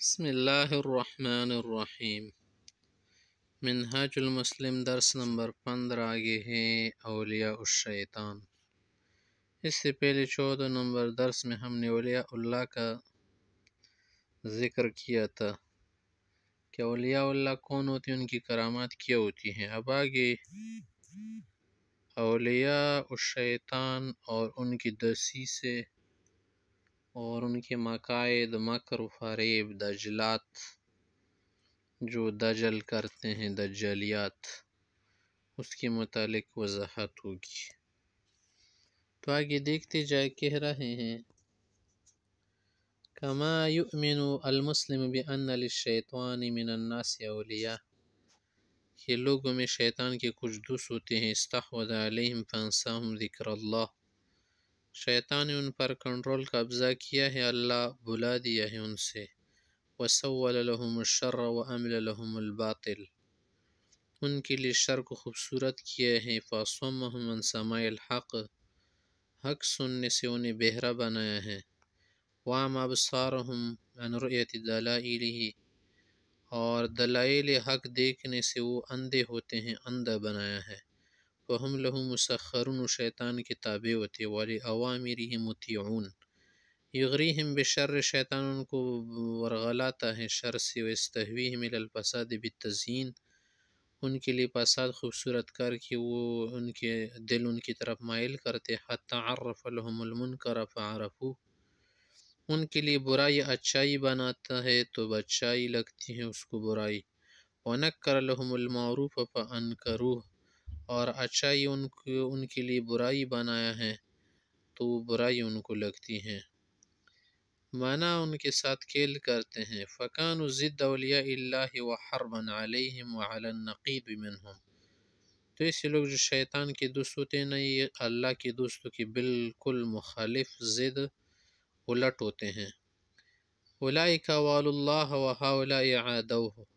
بسم اللہ الرحمن الرحیم۔ منہاج المسلم درس نمبر 15 آگے ہے اولیاء الشیطان۔ اس سے پہلے 14 نمبر درس میں ہم نے اولیاء اللہ کا ذکر کیا تھا کہ اولیاء اللہ کون ہوتے ہیں، ان کی کرامات کیا ہوتی ہیں۔ اب آگے اولیاء الشیطان اور ان کی دسیسے اور ان کے مقاصد، مکر و فریب، دجلات جو دجل کرتے ہیں، دجالیات، اس کے متعلق وضاحت ہوگی۔ تو آگے دیکھتے جائے، کہہ رہے ہیں کما یؤمن المسلم بأن للشیطان من الناس اولیاء، کہ لوگوں میں شیطان کے کچھ دوست ہوتے ہیں، استحوذ علیہم فانساہم ذکر اللہ، شیطان نے ان پر کنٹرول قبضہ کیا ہے، اللہ بلا دیا ہے ان سے۔ وَسَوَّلَ لَهُمُ الشَّرَّ وَأَمْلَ لَهُمُ الْبَاطِلِ، ان کے لیے شر کو خوبصورت کیا ہے۔ فَأَصَمَّهُمْ عَنْ سَمَاعِ الْحَقِّ، حق سننے سے انہیں بہرا بنایا ہے۔ وَأَعْمَى أَبْصَارَهُمْ عَنْ رُؤْيَةِ دَلَائِلِهِ، اور دلائل حق دیکھنے سے وہ اندھے ہوتے ہیں، اندھا بنایا ہے۔ وَهُمْ لَهُ مُسَخَّرُونَ، شیطان کے تابع ہوتے۔ وَلِأَوَامِرِهِ مُطِيعُونَ، یغریہم بشر، شیطان ان کو ورغلاتا ہے شر سے۔ وَيَسْتَهْوِيهِمْ إِلَى الْفَسَادِ بِالتَّزْيِينِ، ان کے لیے فساد خوبصورت کر کے وہ ان کے دل ان کی طرف مائل کرتے۔ حَتَّى عَرَّفَ لَهُمُ الْمُنْكَرَ فَعَرَفُوهُ، ان کے لیے برائی اچائی بناتا ہے تو اچائی لگتی ہے اس کو برائی۔ وَنَكَّرَ لَهُمُ الْمَعْرُوفَ فَأَنْكَرُوهُ، اور اچائی ان کے لیے برائی بنایا ہے تو برائی ان کو لگتی ہیں، معنی ان کے ساتھ کھیل کرتے ہیں۔ فَكَانُوا ضِدَّ أَوْلِيَاءِ اللَّهِ وَحَرْبًا عَلَيْهِمْ وَعَلَى النَّقِيضِ مِنْهُمْ، تو ایسے لوگ جو شیطان کے دوست ہوتے ہیں، نہیں اللہ کے دوستوں کی بالکل مخالف، ضد، الٹ ہوتے ہیں۔ أُولَئِكَ وَالُو اللَّهَ وَهَؤُلَاءِ عَادَوْهُ،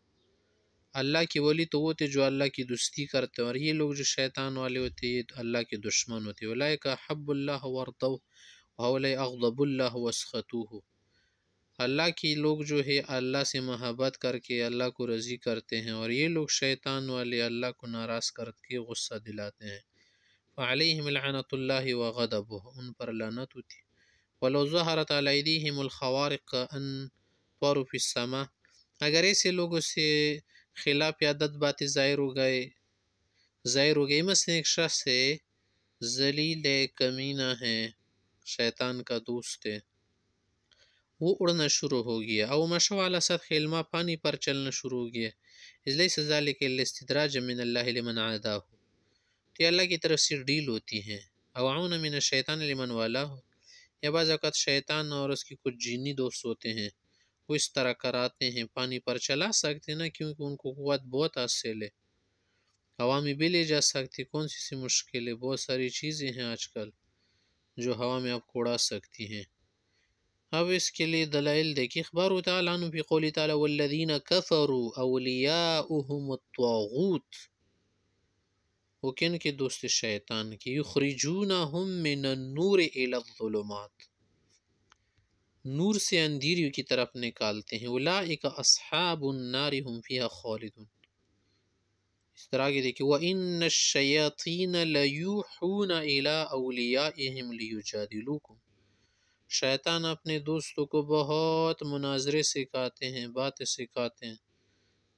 اللہ کے ولی تو وہ تھے جو اللہ کی دوستی کرتے ہیں، اور یہ لوگ جو شیطان والے ہوتے ہیں یہ اللہ کے دشمن ہوتے ہیں۔ أُولَئِكَ أَحَبُّ اللَّهَ وَارْضَوْهُ وَهَؤُلَاءِ أَغْضَبُ اللَّهَ وَاسْخَطُوهُ، اللہ کی لوگ جو ہے اللہ سے محبت کر کے اللہ کو رضی کرتے ہیں، اور یہ لوگ شیطان والے اللہ کو ناراض کر کے غصہ دلاتے ہیں۔ فَعَلَيْهِمْ لَعْنَةُ اللَّهِ وَغَضَبُهُ، ان پر لعنت ہوتی۔ وَلَوْ ظَهَرَتْ عَلَى أَيْدِيهِمُ الْخَوَارِقُ أَنْفَرُوا فِي السَّمَاءِ، اگر ایسے لوگوں سے خلاف عادت باتیں ظاہر ہو گئی، مثلا ایک شخص ہے، ذلیل ہے، کمینہ ہے، شیطان کا دوست ہے، وہ اڑنا شروع ہو گیا۔ او مشوا علی سطح الماء، پانی پر چلنا شروع ہو گیا۔ اذ لیس ذلک الا استدراجا من اللہ لمن عاداه، تو یہ اللہ کی طرف سے ڈیل ہوتی ہیں۔ او عون من الشیطان لمن والاه، یا بعض اوقات شیطان اور اس کی کچھ جینی دوست ہوتے ہیں، وہ اس طرح کراتے ہیں، پانی پر چلا سکتے نا، کیونکہ ان کو قوت بہت حاصل ہے، ہوا میں بھی لے جا سکتے، کون سی مشکل ہے، بہت ساری چیزیں ہیں آج کل جو ہوا میں آپ کو اڑا سکتی ہیں۔ اب اس کے لیے دلائل دیکھیں۔ اخبار تعالیٰ عنہ فی قول تعالیٰ والذین کفروا اولیاؤہم الطاغوت، وہ کن کے دوست شیطان کی، یخرجونہم من النور الی الظلمات، نور سے اندھیریوں کی طرف نکالتے ہیں۔ اولئک اصحاب النار هم فیہا خالدون، اس طرح کی دیکھیں۔ وَإِنَّ الشَّيَاطِينَ لَيُوحُونَ إِلَىٰ أَوْلِيَائِهِمْ لِيُجَادِلُوكُمْ، شیطان اپنے دوستوں کو بہت مناظرے سکھاتے ہیں، باتیں سکھاتے ہیں،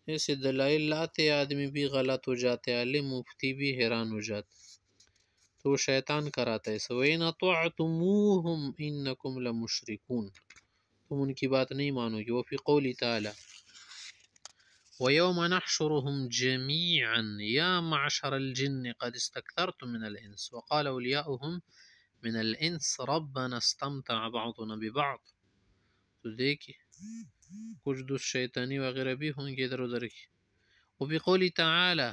ایسے دلائل لاتے آدمی بھی غلط ہو جاتے، عالم مفتی بھی حیران ہو جاتے، تو شیطان کراتا ہے ایسا۔ وَإِنْ أَطَعْتُمُوهُمْ إِنَّكُمْ لَمُشْرِكُونَ، تم ان کی بات نہیں مانو گے۔ وفی قول تعالی وَيَوْمَ نَحْشُرُهُمْ جَمِيعًا يَا مَعْشَرَ الْجِنِّ قَدِ اسْتَكْثَرْتُم مِّنَ الْإِنسِ وَقَالَ أَوْلِيَاؤُهُم مِّنَ الْإِنسِ رَبَّنَا اسْتَمْتَعَ بَعْضُنَا بِبَعْضٍ، تو دیکھیں کچھ دوست شیطانی وغیرہ بھی ہوں گے ادھر ادھر کی۔ وفی قول تعالی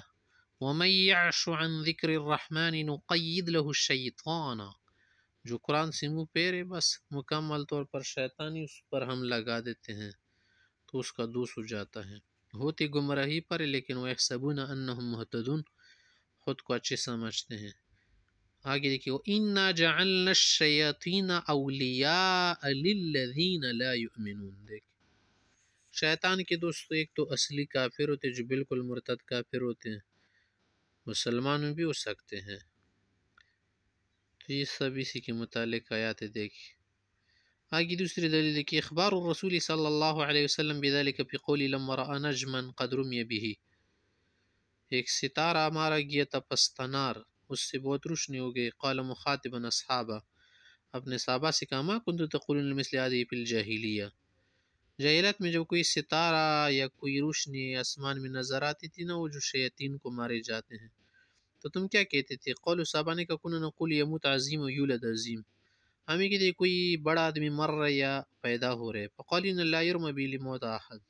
وَمَن يَعْشُ عَن ذِكْرِ الرَّحْمَنِ نُقَيِّضْ لَهُ الشَّيْطَانَ، جو قرآن سے منہ پھیرے بس مکمل طور پر شیطانی اس پر ہم لگا دیتے ہیں تو اس کا دوست ہو جاتا ہے، ہوتی گمراہی پر، لیکن وَيَحْسَبُونَ أَنَّهُمْ مُهْتَدُونَ، خود کو اچھے سمجھتے ہیں۔ آگے دیکھیے وَإِنَّا جَعَلْنَا الشَّيَاطِينَ أَوْلِيَاءَ لِلَّذِينَ لَا يُؤْمِنُونَ، دیکھیں شیطان کے دوست ایک تو اصلی کافر ہوتے جو بالکل مرتد کافر ہوتے ہیں، مسلمان بھی ہو سکتے ہیں۔ تو یہ سب اسی کے متعلق آیات دیکھی۔ آگے دوسری دلیل دیکھی، اخبار الرسول صلی اللہ علیہ وسلم بذلك فی قولی لما رأى نجما قد رمی به، ایک ستارہ مارا گیا تھا پستنار، اس سے بہت روشنی ہو گئی، قال مخاطبا اصحابہ، اپنے صحابہ سے کہا ما کنتم تقولون مثل هذه فی الجاہلیہ، جاہلیت میں جب کوئی ستارہ یا کوئی روشنی آسمان میں نظر آتی تھی نا، وہ جو شیاطین کو مارے جاتے ہیں، تو تم کیا کہتے تھے؟ قولوا صحابہ نے کہا کنا نقول یموت عظیم و یولد عظیم، ہمیں کہتے کوئی بڑا آدمی مر رہا یا پیدا ہو رہے، فقال ان لا یرمى بی لموت احد،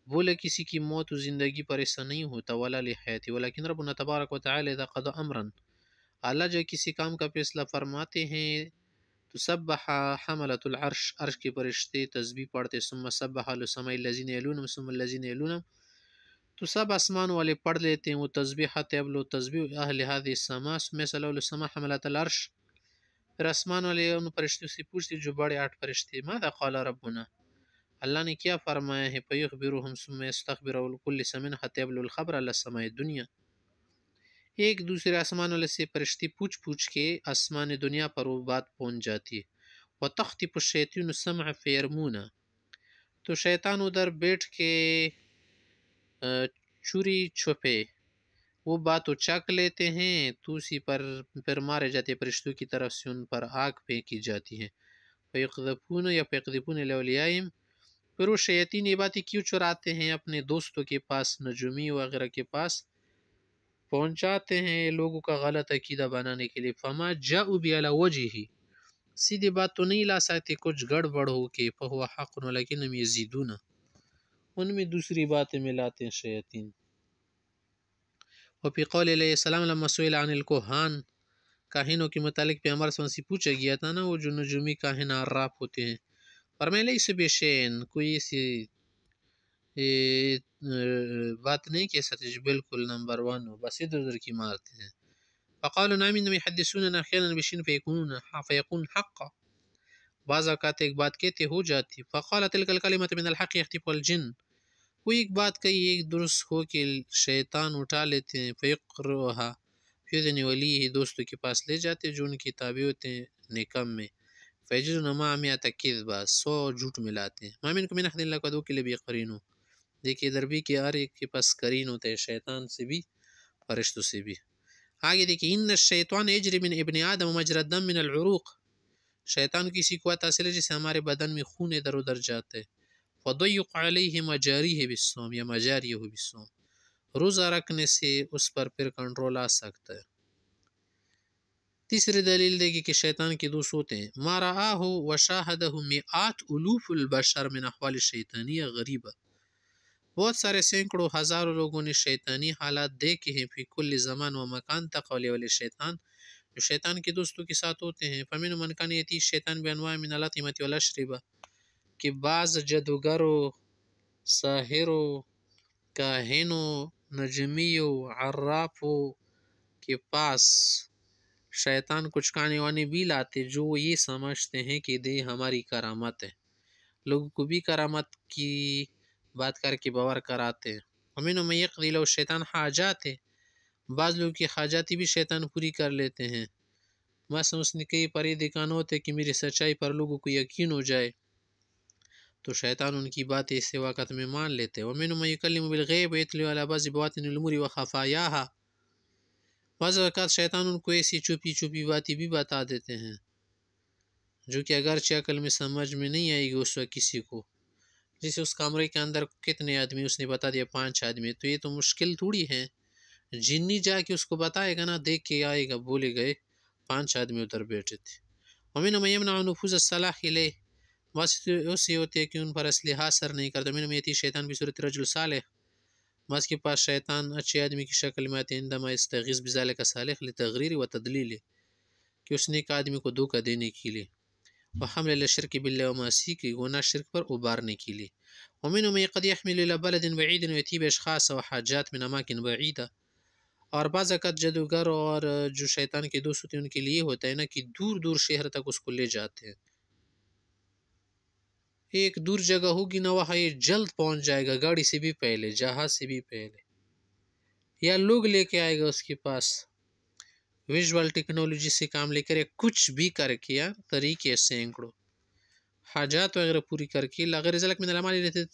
بولے کسی کی موت و زندگی پر ایسا نہیں ہوتا، ولا لحیاتی، ولیکن ربنا تبارک و تعالی اذا قضى امرا، اللہ جو کسی کام کا فیصلہ فرماتے ہیں تو سبح حملۃ العرش، عرش کے فرشتے تسبیح پڑھتے، ثم سبح اهل السماء الذين يلونهم ثم الذين يلونهم، تو سب آسمان والے پڑھ لیتے ہیں وہ تسبیحات، ابلو تسبیح اہل هذه السماء ثم يسأل اهل السماء حملۃ العرش، پھر آسمان والے ان فرشتوں سے پوچھتے جو بڑے 8 فرشتے، ماذا قال ربنا، اللہ نے کیا فرمایا ہے، فیخبرهم ثم يستخبر كل سماء حتى يبلغ الخبر على السماء الدنيا، ایک دوسرے آسمان والے سے فرشتے پوچھ کے آسمان دنیا پر وہ بات پہنچ جاتی ہے، وتخطف الشیطان السمع فیرمونا، تو شیطان ادھر بیٹھ کے چوری چھپے وہ بات اچک لیتے ہیں، تو اسی پر پھر مارے جاتے فرشتوں کی طرف سے ان پر آگ پھینکی جاتی ہے، فیقذفون یا فیقذفون الاولیائم، پھر وہ شیاطین یہ باتیں کیوں چراتے ہیں اپنے دوستوں کے پاس، نجومی وغیرہ کے پاس پہنچاتے ہیں لوگوں کا غلط عقیدہ بنانے کے لیے، فما جاءوا بی علی وجہہ، سیدھی بات تو نہیں لا سکتے، کچھ گڑبڑ ہو کے، فہو حق ولکنہم یزیدون، ان میں دوسری باتیں ملاتے ہیں شیاطین۔ وفی قول علیہ السلام لما سئل عن الکہان، کاہنوں کے متعلق پیغمبر صلی اللہ علیہ وسلم سے پوچھا گیا تھا نا، وہ جو نجومی کاہن عراف ہوتے ہیں، فرمایا لیس بشین، کوئی ایسی بات نہیں کہہ سکتے جو بالکل نمبر 1 ہو، بس ادھر ادھر کی مارتے ہیں۔ فقالوا نعم انما يحدثوننا احيانا بشيء فيكون حقا، بعض اوقات ایک بات کہتے ہو جاتی، فقال تلك الكلمة من الحق يخطف الجن، کوئی ایک بات کہی ایک درست ہو کے شیطان اٹھا لیتے ہیں، فیقرها فیذن ولی، دوستوں کے پاس لے جاتے جو ان کی تابع ہوتے ہیں نکم میں، فیجدون ما مئۃ کذبا، 100 جھوٹ ملاتے ہیں، ما منکم من احد الا قد وکل به قرین، دیکھیے ادھر بھی کہ ہر ایک کے پاس قرین ہوتا ہے، شیطان سے بھی فرشتوں سے بھی۔ آگے دیکھیے ان الشیطان یجری من ابن آدم مجرى الدم من العروق، شیطان کی اسی قوت حاصل ہے جسے ہمارے بدن میں خون ادھر ادھر جاتا ہے، فضیق علیہ مجاریہ بالصوم یا مجاریہ بالصوم، روزہ رکھنے سے اس پر پھر کنٹرول آ سکتا ہے۔ تیسری دلیل دیکھیے کہ شیطان کے دوست ہوتے ہیں، ما رآہ وشاہدہ مئات الوف البشر من احوال الشیطانیہ غریبہ، بہت سارے سینکڑوں ہزاروں لوگوں نے شیطانی حالات دیکھے ہیں، فی کل زمان و مکان تقولی والے شیطان، جو شیطان کے دوستوں کے ساتھ ہوتے ہیں، فمن من کان یتی شیطان بانواع من الاطعمۃ والاشربہ، کہ بعض جادوگروں، ساحروں، کاہنوں، نجمیوں، عرافوں کے پاس شیطان کچھ کھانے وانے بھی لاتے جو وہ یہ سمجھتے ہیں کہ دے ہماری کرامت ہے، لوگوں کو بھی کرامت کی بات کر کے باور کراتے ہیں۔ ومنهم من یقضی له الشیطان حاجات، بعض لوگوں کی حاجاتی بھی شیطان پوری کر لیتے ہیں، مثلا اس نے کئی پرے دکھانا ہوتے کہ میری سچائی پر لوگوں کو یقین ہو جائے، تو شیطان ان کی بات اس وقت میں مان لیتے۔ ومنهم من یکلم بالغیب ویطلع علی بعض بواطن الامور وخفایاها، بعض اوقات شیطان ان کو ایسی چھپی چھپی باتیں بھی بتا دیتے ہیں جو کہ اگرچہ عقل میں سمجھ میں نہیں آئے گی اس وقت کسی کو، جیسے اس کمرے کے اندر کتنے آدمی اس نے بتا دیا 5 آدمی، تو یہ تو مشکل تھوڑی ہے، جنی جا کے اس کو بتائے گا نا، دیکھ کے آئے گا، بولے گئے 5 آدمی ادھر بیٹھے تھے۔ ومنهم من یمنع نفوذ الصلاح الیہ، بس اسے ہوتے ہیں کہ ان پر اسلحہ اثر نہیں کرتا، ومنهم یأتی شیطان بصورت رجل صالح، بعض کے پاس شیطان اچھے آدمی کی شکل میں آتے ہیں، عندما یستغیث بذلک الصالح لتغریر و تدلیل، کہ اس نیک آدمی کو دھوکہ دینے کے لیے، وحمل الشرک باللہ ومعاصی، کی گناہ شرک پر ابارنے کے لیے۔ ومنهم من قد يحمل الى بلد بعید ویتی باشخاص وحاجات من اماکن بعیدہ، اور بعض اوقات جادوگر اور جو شیطان کے دوست ہوتے ہیں ان کے لیے ہوتا ہے نا کہ دور دور شہر تک اس کو لے جاتے ہیں، ایک دور جگہ ہوگی نا وہاں یہ جلد پہنچ جائے گا، گاڑی سے بھی پہلے، جہاز سے بھی پہلے، یا لوگ لے کے آئے گا اس کے پاس، ویژول ٹیکنالوجی سے کام لے کر یا کچھ بھی کر کے، یا طریقے سینکڑوں حاجات وغیرہ پوری کر کے. غیر ذلك من الأعمال التي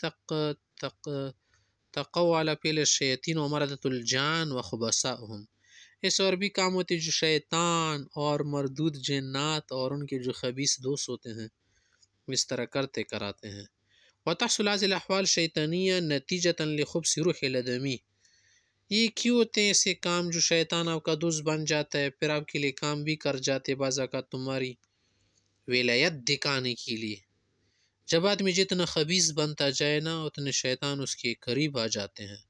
تقوى على فعل الشياطين ومردة الجان وخبثائهم. اس اور بھی کام ہوتے جو شیطان اور مردود جنات اور ان کے جو خبیث دوست ہوتے ہیں اس طرح کرتے کراتے ہیں. وتحصل هذه الأحوال شیطانیہ نتیجة لخبث روح الآدمی. یہ کیوں ہوتے ہیں ایسے کام جو شیطان آپ کا دوست بن جاتا ہے، پھر آپ کے لیے کام بھی کر جاتے بعض اوقات تمہاری ولایت دکھانے کے لیے. جب آدمی جتنا خبیث بنتا جائے نا اتنے شیطان اس کے قریب آ جاتے ہیں.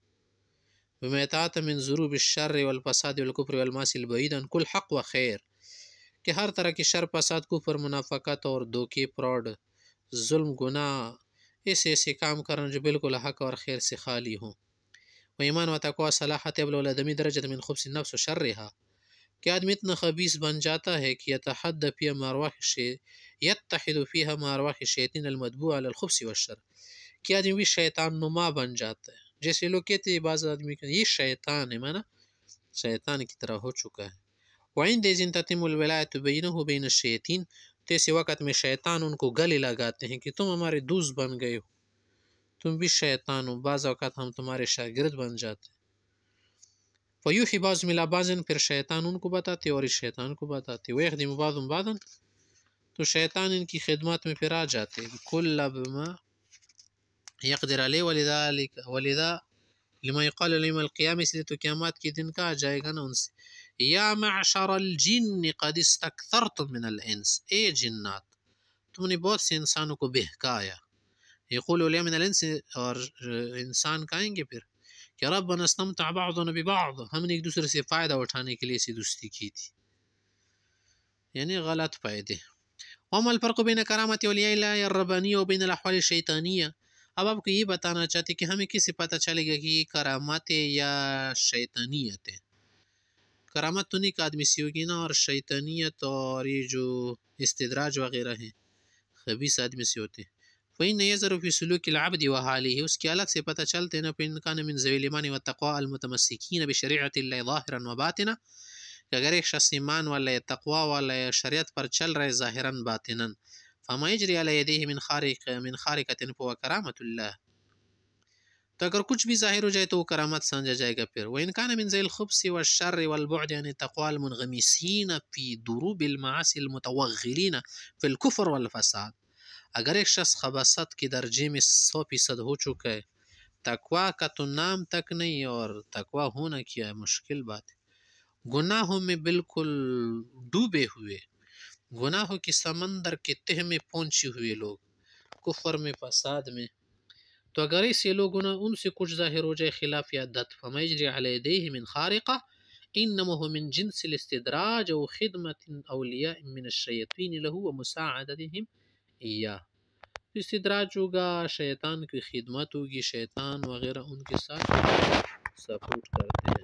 ومیتات من ضروب الشر والفساد والکفر والمعاصی البعید عن کل حق و خیر، کہ ہر طرح کی شر، فساد، کفر، منافقت اور دھوکے، فراڈ، ظلم، گناہ، ایسے کام کرنا جو بالکل حق اور خیر سے خالی ہوں. وایمان و تقوی صلاحت ابلغ الآدمی درجۃ من خبث النفس و شرها، کہ آدمی اتنا خبیث بن جاتا ہے کہ یتحد فیہا مع ارواح الشیاطین المتبوع علی الخبث والشر، کہ آدمی بھی شیطان نما بن جاتا ہے. جیسے لوگ کہتے ہیں بعض آدمی کہ یہ شیطان ہے، مانا شیطان کی طرح ہو چکا ہے. وعندئذ تتم الولایۃ بینہ وبین الشیاطین، تو اسی وقت میں شیطان ان کو گلے لگاتے ہیں کہ تم ہمارے دوست بن گئے ہو، تم بھی شیطان ہو، بعض اوقات ہم تمہارے شاگرد بن جاتے ہیں. فیوحی بعضهم الی بعض، پھر شیطان ان کو بتاتے اور اس شیطان کو بتاتے. ویخدم بعضهم بعضا، تو شیطان ان کی خدمات میں پھر آ جاتے. کل بما یقدر علیہ ولذا لما یقال یوم القیامہ، اس لیے تو قیامت کے دن کہا جائے گا نا ان سے، یا معشر الجن قد استکثرتم من الانس، اے جنات تم نے بہت سے انسانوں کو بہکایا. یقول اولیاء من الانس، اور انسان کہیں گے پھر کہ ربنا استمتع بعضنا ببعض، ہم نے ایک دوسرے سے فائدہ اٹھانے کے لیے اسی دوستی کی تھی، یعنی غلط فائدے. وما الفرق بین کرامت اولیاء اللہ الربانیہ و بین الاحوال الشیطانیہ. اب آپ کو یہ بتانا چاہتے کہ ہمیں کس سے پتہ چلے گا کہ یہ کرامت ہے یا شیطانیت ہے. کرامت تو نیک آدمی سے ہوگی نا، اور شیطانیت اور یہ جو استدراج وغیرہ ہیں خبیث آدمی سے ہوتے ہیں. فإن يظهر في سلوك العبد وحاله، اس کی حالت سے پتہ چلتے نا، فإن كان من ذوي الإيمان والتقوى المتمسكين بشريعة الله ظاهرا وباطنا، کہ اگر ایک شخص ایمان والا ہے، تقوی والا ہے، شریعت پر چل رہے ظاہراً باطناً، فما يجري على يديه من خارقة فهو کرامت اللہ، تو اگر کچھ بھی ظاہر ہو جائے تو وہ کرامت سمجھا جائے گا. پھر وإن كان من ذوي الخبث والشر والبعد عن التقوى المنغمسين في دروب المعاصي المتوغلين في الكفر والفساد، اگر ایک شخص خباثت کے درجے میں 100% ہو چکا ہے، تقوی کا تو نام تک نہیں، اور تقوی ہونا کیا ہے مشکل بات ہے، گناہوں میں بالکل ڈوبے ہوئے، گناہوں کے سمندر کے تہ میں پہنچے ہوئے لوگ، کفر میں، فساد میں، تو اگر ایسے لوگوں نے ان سے کچھ ظاہر ہو جائے خلاف عادت، فما یجری علی یدیہ من خارقہ انما هو من جنس الاستدراج او خدمت اولیاء من الشیاطین له ومساعدتهم ایاہ. استدراج ہوگا، شیطان کی خدمت ہوگی، شیطان وغیرہ ان کے ساتھ سپورٹ کرتے ہیں.